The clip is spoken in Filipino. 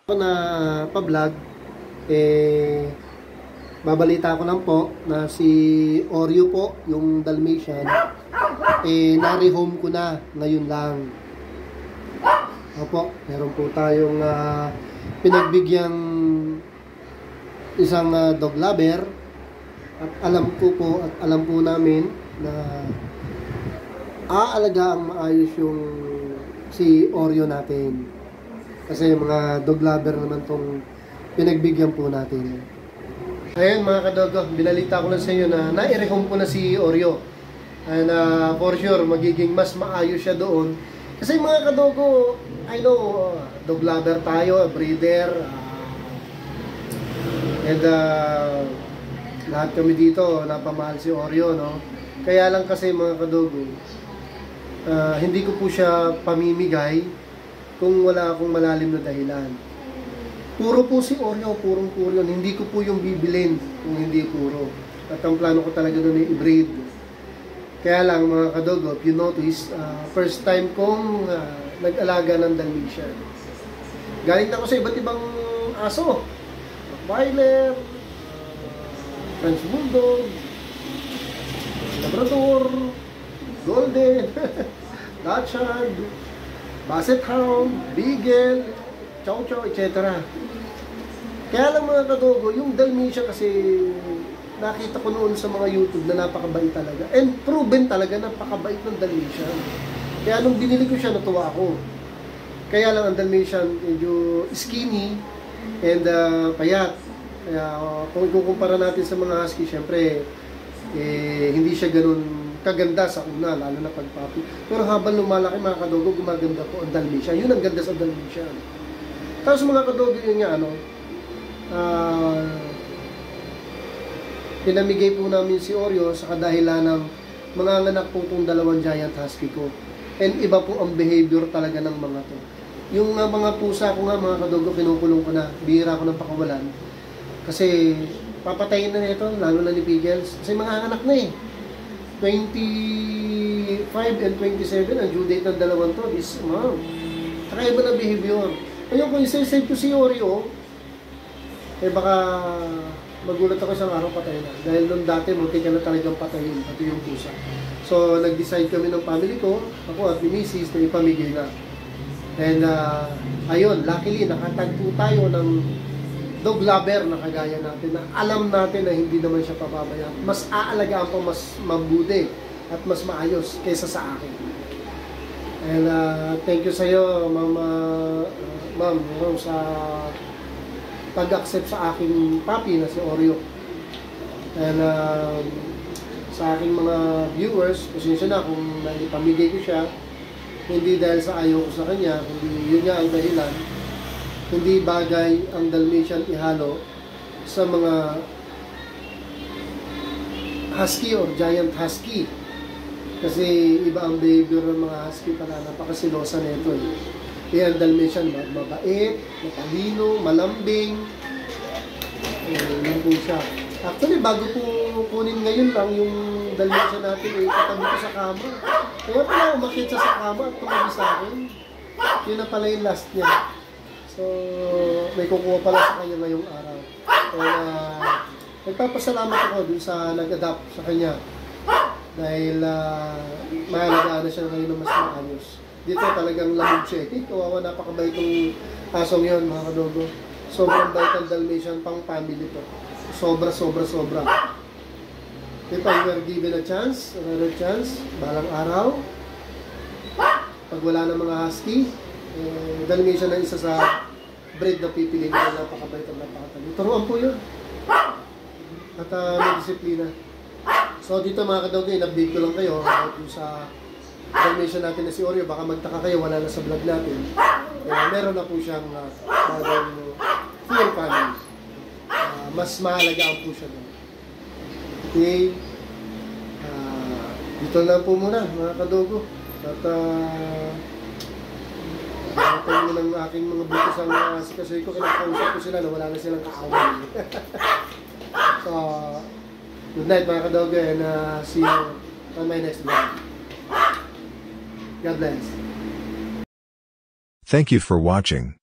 Ako na pa-vlog, babalita ko lang po na si Oreo po, yung Dalmatian, na-rehome ko na ngayon lang. Opo, meron po tayong pinagbigyang isang dog lover at alam ko po at alam po namin na aalagaan maayos yung si Oreo natin. Kasi mga dog lover naman tong pinagbigyan po natin. Ayun mga kadogo, binalita ko lang sa inyo na nai-rehome ko na si Oreo. And for sure, magiging mas maayos siya doon. Kasi mga kadogo, I know, dog lover tayo, breeder. And lahat kami dito, napamahal si Oreo, no? Kaya lang kasi mga kadogo, hindi ko po siya pamimigay kung wala akong malalim na dahilan. Puro po si Oreo, purong-puro yun. Hindi ko po yung bibilin kung hindi puro. At ang plano ko talaga doon ay i-breed. Kaya lang mga kadogo, if you notice, first time kong nag-alaga ng Dalmatian. Galing na ako sa iba't ibang aso. Rottweiler, French Bulldog, Labrador, Golden, Dachshund, Basset Hound, Beagle, Chow Chow, etc. Kaya lang mga kadogo, yung Dalmatian kasi nakita ko noon sa mga YouTube na napakabait talaga. And proven talaga napakabait ng Dalmatian. Kaya nung binili ko siya, natuwa ako. Kaya lang ang Dalmatian medyo skinny and payat. Kaya kung ikukumpara natin sa mga husky, syempre hindi siya ganun kaganda sa una, lalo na pag puppy. Pero habang lumalaki mga kadogo, gumaganda po ang Dalmatian. Yun ang ganda sa Dalmatian. Tapos mga kadogo, yun nga, pinamigay po namin si Oreo sa kadahilan ng mga anak po itong dalawang giant husky ko. And iba po ang behavior talaga ng mga to. Yung mga pusa ko nga mga kadogo, kinukulong ko na, bihira ko ng pakawalan. Kasi papatayin na nito, lalo na ni Pickles. Kasi mga anak na 25 and 27 ang due date ng dalawang to is kakaiba na behavior. Ngayon kung isa-save ko si Oreo, baka magulat ako isang araw patay na. Dahil nung dati munti ka na talagang patayin, pati yung pusa. So nag-decide kami ng family ko, ako at ni Mrs. na ipamigay na. And ayun, luckily nakatagpo tayo ng dog lover na kagaya natin, na alam natin na hindi naman siya papabayaan. Mas aalagaan pa, mas mabuti at mas maayos kaysa sa akin. And thank you sa iyo, ma'am, sa pag-accept sa aking puppy na si Oreo. And sa aking mga viewers, pasensya na kung naipamigay ko siya, hindi dahil sa ayaw ko sa kanya, kundi yun nga ang dahilan. Hindi bagay ang Dalmatian ihalo sa mga husky or giant husky. Kasi iba ang behavior ng mga husky pala, napakasilosa nito ang Dalmatian, mabait, matalino, malambing. Yun po siya. Actually, bago po kunin ngayon lang yung Dalmatian natin, katabi ko sa kama. Kaya pala umakit siya sa kama at tumabi sa akin. Yun na pala yung last niya. So, may kukuha pala sa kanya ngayong araw. Kaya, nagpapasalamat ako dun sa nag-adapt sa kanya. Dahil, mahalagaan na siya ngayon na mas maayos. Dito talagang lamog siya. Kawawa, napakabait ng asong yun, mga kadogo. Sobrang bait ang Dalmatian, pang family to. Sobra. If I were given a chance, another chance, balang araw, pag wala ng mga husky, Dalmatian na isa sa breed na pipiliin ko, napakabait at napakatalino. Turuan po yun. At may disiplina. So dito mga kadogo, in-update ko lang kayo about sa Dalmatian natin na si Oreo. Baka magtaka kayo, wala na sa vlog natin. Meron na po siyang bagong full family. Mas mahalagaan po siya doon. Okay. Dito lang po muna mga kadogo. At tayo ng aking mga butos ang kasi ko, kinakausap ko sila na wala na silang kaaway. So, good night mga kadogo, and see you on my next vlog. God bless. Thank you for watching.